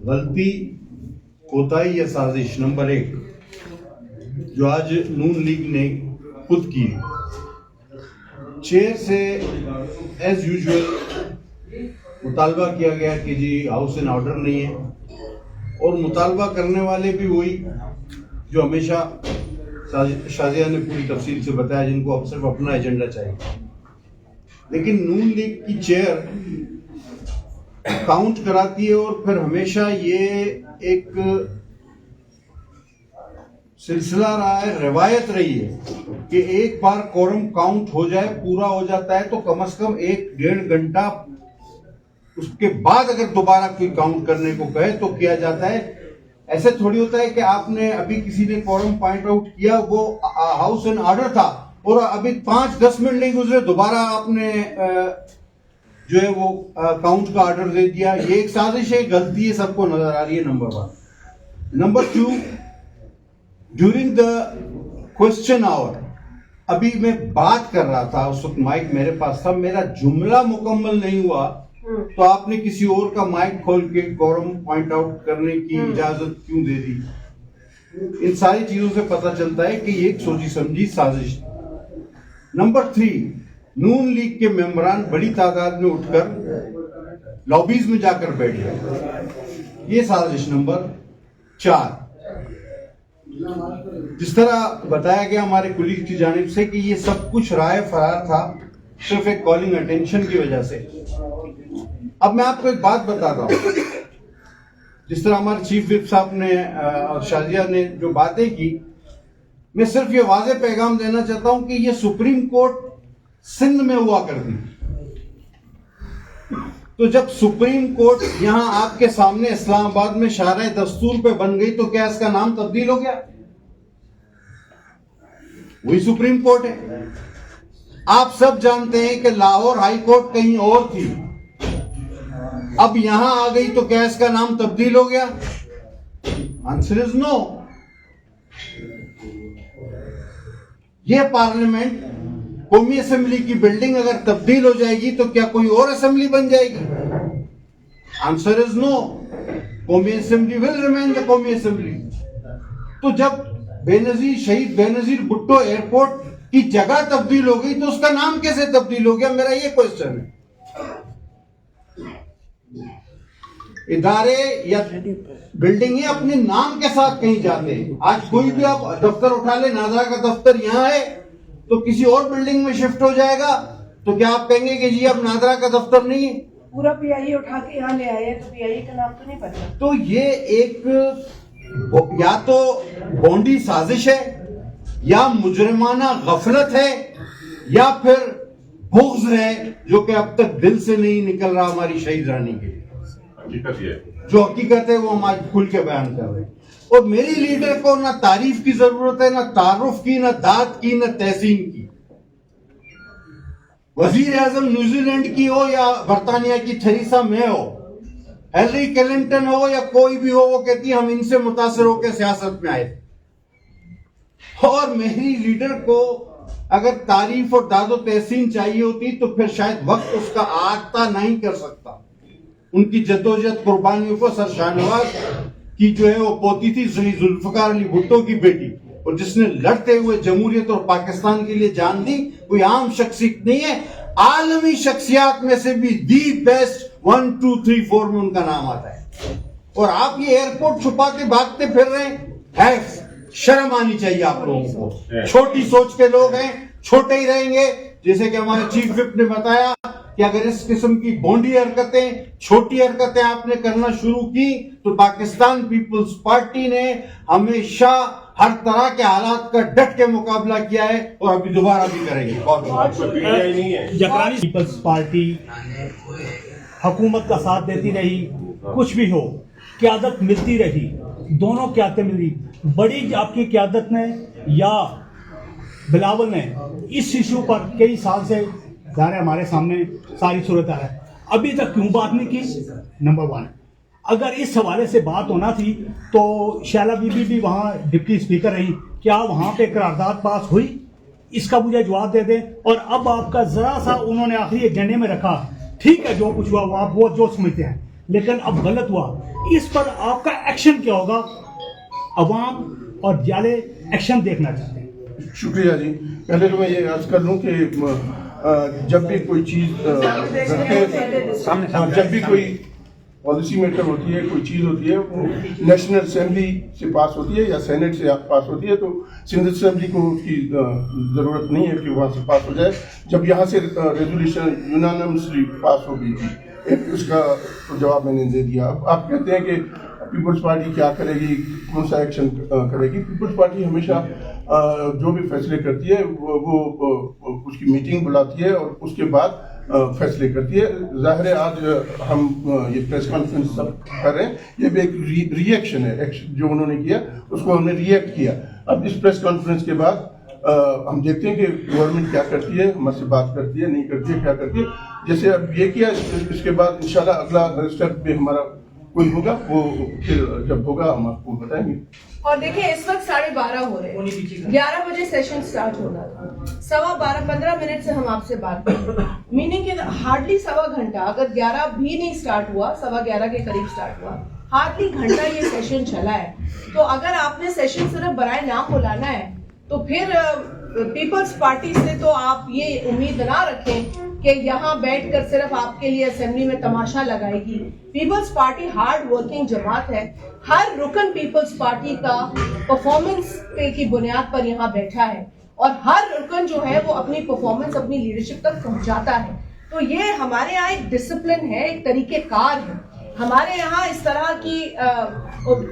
غلطی کوتاہی یا سازش نمبر 1 جو آج نون لیگ نے خود کی چیئر سے ایز یوزول مطالبہ کیا گیا کہ جی ہاؤس اینڈ آرڈر نہیں ہے، اور مطالبہ کرنے والے بھی وہی جو ہمیشہ شازیہ نے پوری تفصیل سے بتایا، جن کو اب صرف اپنا ایجنڈا چاہیے. لیکن نون لیگ کی چیئر کاؤنٹ کراتی ہے، اور پھر ہمیشہ یہ ایک سلسلہ رہا ہے، روایت رہی ہے کہ ایک بار کورم کاؤنٹ ہو جائے، پورا ہو جاتا ہے، تو کم از کم 1-1.5 گھنٹہ اس کے بعد اگر دوبارہ کوئی کاؤنٹ کرنے کو کہے تو کیا جاتا ہے. ایسے تھوڑی ہوتا ہے کہ آپ نے ابھی کسی نے کورم پوائنٹ آؤٹ کیا، وہ ہاؤس اینڈ آرڈر تھا، اور ابھی 5-10 منٹ نہیں گزرے دوبارہ آپ نے جو ہے وہ کاؤنٹ کا آرڈر دے دیا. یہ ایک سازش ہے، غلطی ہے، سب کو نظر آ رہی ہے. Number 1. Number 2، during the question hour, ابھی میں بات کر رہا تھا، اس وقت مائک میرے پاس تھا، میرا جملہ مکمل نہیں ہوا تو آپ نے کسی اور کا مائک کھول کے کورم پوائنٹ آؤٹ کرنے کی اجازت کیوں دے دی؟ ان ساری چیزوں سے پتہ چلتا ہے کہ یہ ایک سوچی سمجھی سازش. نمبر 3، نون لیگ کے ممبران بڑی تعداد میں اٹھ کر لابیز میں جا کر بیٹھ گئے. یہ سازش. نمبر 4، جس طرح بتایا گیا ہمارے کولیگ کی جانب سے کہ یہ سب کچھ رائے فرار تھا صرف ایک کالنگ اٹینشن کی وجہ سے. اب میں آپ کو ایک بات بتاتا ہوں، جس طرح ہمارے چیف وپ صاحب نے اور شازیہ نے جو باتیں کی، میں صرف یہ واضح پیغام دینا چاہتا ہوں کہ یہ سپریم کورٹ سندھ میں ہوا کرتی، تو جب سپریم کورٹ یہاں آپ کے سامنے اسلام آباد میں شارع دستور پہ بن گئی تو کیا اس کا نام تبدیل ہو گیا؟ وہی سپریم کورٹ ہے. آپ سب جانتے ہیں کہ لاہور ہائی کورٹ کہیں اور تھی، اب یہاں آ گئی تو کیا اس کا نام تبدیل ہو گیا؟ آنسر از نو. یہ پارلیمنٹ، قومی اسمبلی کی بلڈنگ اگر تبدیل ہو جائے گی تو کیا کوئی اور اسمبلی بن جائے گی؟ آنسر از نو. قومی اسمبلی ول ریمین دا قومی اسمبلی. تو جب شہید بے نظیر بھٹو ایئرپورٹ کی جگہ تبدیل ہو گئی تو اس کا نام کیسے تبدیل ہو گیا؟ میرا یہ کوشچن ہے. ادارے یا بلڈنگیں اپنے نام کے ساتھ کہیں جاتے ہیں. آج کوئی بھی آپ دفتر اٹھا لیں، نادرا کا دفتر یہاں ہے تو کسی اور بلڈنگ میں شفٹ ہو جائے گا تو کیا آپ کہیں گے کہ جی اب نادرا کا دفتر نہیں ہے؟ پورا پی آئی اٹھا کے یہاں لے آئے تو پی آئی کا نام تو نہیں پتا. تو یہ ایک یا تو بونڈی سازش ہے، یا مجرمانہ غفلت ہے، یا پھر بغض ہے جو کہ اب تک دل سے نہیں نکل رہا ہماری شہید رانی کے لیے. جو حقیقت ہے وہ ہم آج کھل کے بیان کر رہے ہیں. اور میری لیڈر کو نہ تعریف کی ضرورت ہے، نہ تعارف کی، نہ داد کی، نہ تحسین کی. وزیر اعظم نیوزی لینڈ کی ہو یا برطانیہ کی تھریسا مے ہو، ہیلری کلنٹن ہو یا کوئی بھی ہو، وہ کہتی ہے ہم ان سے متاثر ہو کے سیاست میں آئے. اور میری لیڈر کو اگر تعریف اور داد و تحسین چاہیے ہوتی تو پھر شاید وقت اس کا آتا نہیں کر سکتا. ان کی جدوجہد قربانیوں کو سر شاہنواز کی جو ہے وہ پوتی تھی شہید ذوالفقار علی بھٹو کی بیٹی، اور جس نے لڑتے ہوئے جمہوریت اور پاکستان کے لیے جان دی، کوئی عام شخصیت نہیں ہے. عالمی شخصیات میں سے بھی دی بیسٹ 1 2 3 4 میں ان کا نام آتا ہے. اور آپ یہ ایئرپورٹ چھپاتے بھاگتے پھر رہے ہیں. شرم آنی چاہیے آپ لوگوں کو. چھوٹی سوچ کے لوگ ہیں، چھوٹے ہی رہیں گے. جیسے کہ ہمارے چیف وپ نے بتایا کہ اگر اس قسم کی بونڈی حرکتیں، چھوٹی حرکتیں آپ نے کرنا شروع کی تو پاکستان پیپلز پارٹی نے ہمیشہ ہر طرح کے حالات کا ڈٹ کے مقابلہ کیا ہے اور ابھی دوبارہ بھی کریں گے. جکرانی پیپلز پارٹی حکومت کا ساتھ دیتی رہی، کچھ بھی ہو قیادت ملتی رہی، دونوں قیادتیں ملی. بڑی آپ کی قیادت نے یا بلاول نے اس ایشو پر کئی سال سے ظاہر ہمارے سامنے ساری صورت ہے، ابھی تک کیوں بات نہیں کی؟ نمبر 1، اگر اس حوالے سے بات ہونا تھی تو شیلا بی بی بھی وہاں ڈپٹی اسپیکر رہی، کیا وہاں پہ قرارداد پاس ہوئی؟ اس کا مجھے جواب دے دیں. اور اب آپ کا ذرا سا انہوں نے آخری ایجنڈے میں رکھا، ٹھیک ہے جو کچھ ہوا وہ آپ وہ جو سمجھتے ہیں، لیکن اب غلط ہوا. اس پر آپ کا ایکشن کیا ہوگا؟ عوام اور جالے ایکشن دیکھنا چاہتے ہیں. شکریہ جی. پہلے تو میں یہ عرض کر لوں کہ جب بھی کوئی چیز جب بھی کوئی پالیسی میٹر ہوتی ہے, کوئی چیز ہوتی ہے, وہ نیشنل اسمبلی سے پاس ہوتی ہے یا سینٹ سے پاس ہوتی ہے, تو سندھ اسمبلی کو اس کی ضرورت نہیں ہے کہ وہاں سے پاس ہو جائے. جب یہاں سے ریزولوشن یونانیمسلی پاس ہو گئی تھی, اس کا جواب میں نے دے دیا. اب آپ کہتے ہیں کہ پیپلز پارٹی کیا کرے گی, کون سا ایکشن کرے گی. پیپلز پارٹی ہمیشہ جو بھی فیصلے کرتی ہے وہ اس کی میٹنگ بلاتی ہے اور اس کے بعد فیصلے کرتی ہے. ظاہر ہے آج ہم یہ پریس کانفرنس کر رہے ہیں, یہ بھی ایک ری ایکشن ہے. جو انہوں نے کیا اس کو ہم نے ری ایکٹ کیا. اب اس پریس کانفرنس کے بعد ہم دیکھتے ہیں کہ گورنمنٹ کیا کرتی ہے, ہمارے سے بات کرتی ہے, نہیں کرتی ہے, کیا کرتی ہے. جیسے اب یہ کیا, اس کے بعد انشاءاللہ اگلا اسٹیپ بھی ہمارا کوئی ہوگا, وہ پھر جب ہوگا ہم آپ کو بتائیں گے. اور دیکھیں اس وقت 12:30 ہو رہے ہیں, 11 بجے سیشن سٹارٹ ہونا تھا. 12:15 15 منٹ سے ہم آپ سے بات کر رہے ہیں, میننگ کہ ہارڈلی سوا گھنٹہ, اگر 11 بھی نہیں سٹارٹ ہوا, 11:15 کے قریب سٹارٹ ہوا, ہارڈلی گھنٹہ یہ سیشن چلا ہے. تو اگر آپ نے سیشن صرف برائے نام بلانا ہے تو پھر پیپلز پارٹی سے تو آپ یہ امید نہ رکھیں کہ یہاں بیٹھ کر صرف آپ کے لیے اسمبلی میں تماشا لگائے گی. پیپلز پارٹی ہارڈ ورکنگ جماعت ہے. ہر رکن پیپلز پارٹی کا پرفارمنس کی بنیاد پر یہاں بیٹھا ہے, اور ہر رکن جو ہے وہ اپنی پرفارمنس اپنی لیڈرشپ تک پہنچاتا ہے. تو یہ ہمارے یہاں ایک ڈسپلن ہے, ایک طریقہ کار ہے. ہمارے یہاں اس طرح کی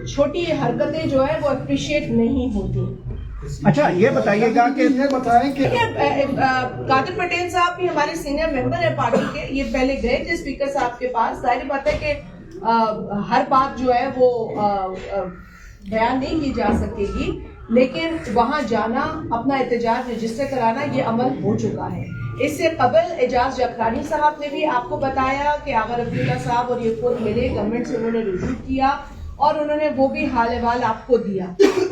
چھوٹی حرکتیں جو ہے وہ اپریشیٹ نہیں ہوتی. اچھا یہ بتائیے گا کہ بتائیں کہ قادر پٹیل صاحب بھی ہمارے سینئر ممبر ہیں پارٹی کے, یہ پہلے گئے تھے اسپیکر صاحب کے پاس. ظاہر بات ہے کہ ہر بات جو ہے وہ بیان نہیں کی جا سکے گی, لیکن وہاں جانا, اپنا احتجاج رجسٹر کرانا, یہ عمل ہو چکا ہے. اس سے قبل اعجاز جعفرانی صاحب نے بھی آپ کو بتایا کہ آغا رفیع اللہ صاحب اور یہ خود ملے, گورنمنٹ سے انہوں نے رجوع کیا اور انہوں نے وہ بھی حال احوال آپ کو دیا.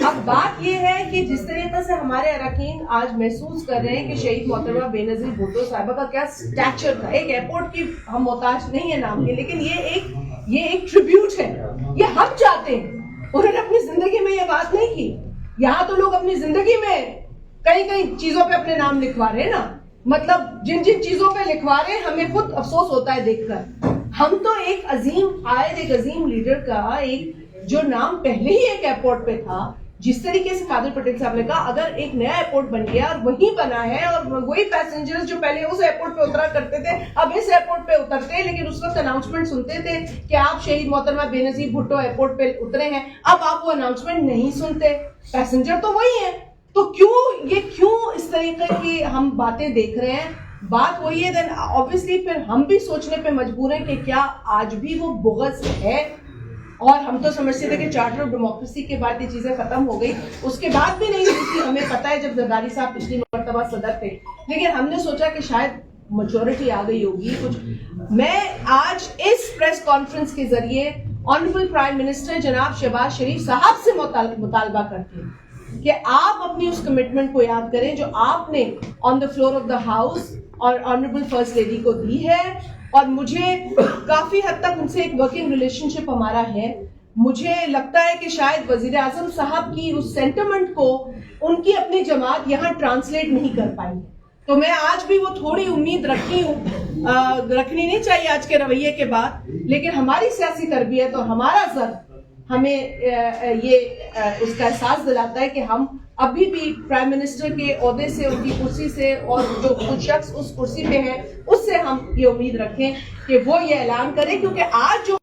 اب بات یہ ہے کہ جس طریقے سے ہمارے اراکین آج محسوس کر رہے ہیں کہ شہید محترمہ بے نظیر بھٹو صاحبہ کا کیا سٹیچر تھا. ایک ایئرپورٹ کی ہم محتاج نہیں ہے نام کے, لیکن یہ ایک ٹریبیوٹ ہے, یہ ہم چاہتے ہیں. انہوں نے اپنی زندگی میں یہ بات نہیں کی. یہاں تو لوگ اپنی زندگی میں کئی چیزوں پہ اپنے نام لکھوا رہے ہیں نا, مطلب جن چیزوں پہ لکھوا رہے ہیں ہمیں خود افسوس ہوتا ہے دیکھ کر. ہم تو ایک عظیم لیڈر کا ایک جو نام پہلے ہی ایک ایئرپورٹ پہ تھا, جس طریقے سے قادر پٹیل صاحب نے کہا اگر ایک نیا ایئرپورٹ بن گیا اور وہی بنا ہے اور وہی پیسنجرز جو پہلے اس ایئرپورٹ پہ اترا کرتے تھے اب اس ایئرپورٹ پہ اترتے ہیں, لیکن اس وقت اناؤنسمنٹ سنتے تھے کہ آپ شہید محترمہ بے نظیر بھٹو ایئرپورٹ پہ اترے ہیں. اب آپ وہ اناؤنسمنٹ نہیں سنتے, پیسنجر تو وہی ہیں. تو کیوں اس طریقے کی ہم باتیں دیکھ رہے ہیں؟ بات وہی ہے دین obviously پھر ہم بھی سوچنے پہ مجبور ہیں کہ کیا آج بھی وہ بغض ہے. اور ہم تو سمجھتے تھے کہ چارٹر آف ڈیموکریسی کے بعد یہ چیزیں ختم ہو گئی, اس کے بعد بھی نہیں ہوئی تھی. ہمیں پتا ہے جب زرداری صاحب پچھلی مرتبہ صدر تھے, لیکن ہم نے سوچا کہ شاید میچورٹی آ گئی ہوگی کچھ. میں آج اس پریس کانفرنس کے ذریعے آنریبل پرائم منسٹر جناب شہباز شریف صاحب سے مطالبہ کرتی ہوں کہ آپ اپنی اس کمٹمنٹ کو یاد کریں جو آپ نے on the floor of the house اور آنریبل فرسٹ لیڈی کو دی ہے. اور مجھے کافی حد تک ان سے ایک ورکنگ ریلیشن شپ ہمارا ہے. مجھے لگتا ہے کہ شاید وزیر اعظم صاحب کی اس سینٹیمنٹ کو ان کی اپنی جماعت یہاں ٹرانسلیٹ نہیں کر پائی. تو میں آج بھی وہ تھوڑی امید رکھنی نہیں چاہیے آج کے رویے کے بعد, لیکن ہماری سیاسی تربیت اور ہمارا ضرب ہمیں یہ اس کا احساس دلاتا ہے کہ ہم ابھی بھی پرائم منسٹر کے عہدے سے, ان کی کرسی سے, اور جو خود شخص اس کرسی پہ ہے اس سے ہم یہ امید رکھیں کہ وہ یہ اعلان کرے, کیونکہ آج جو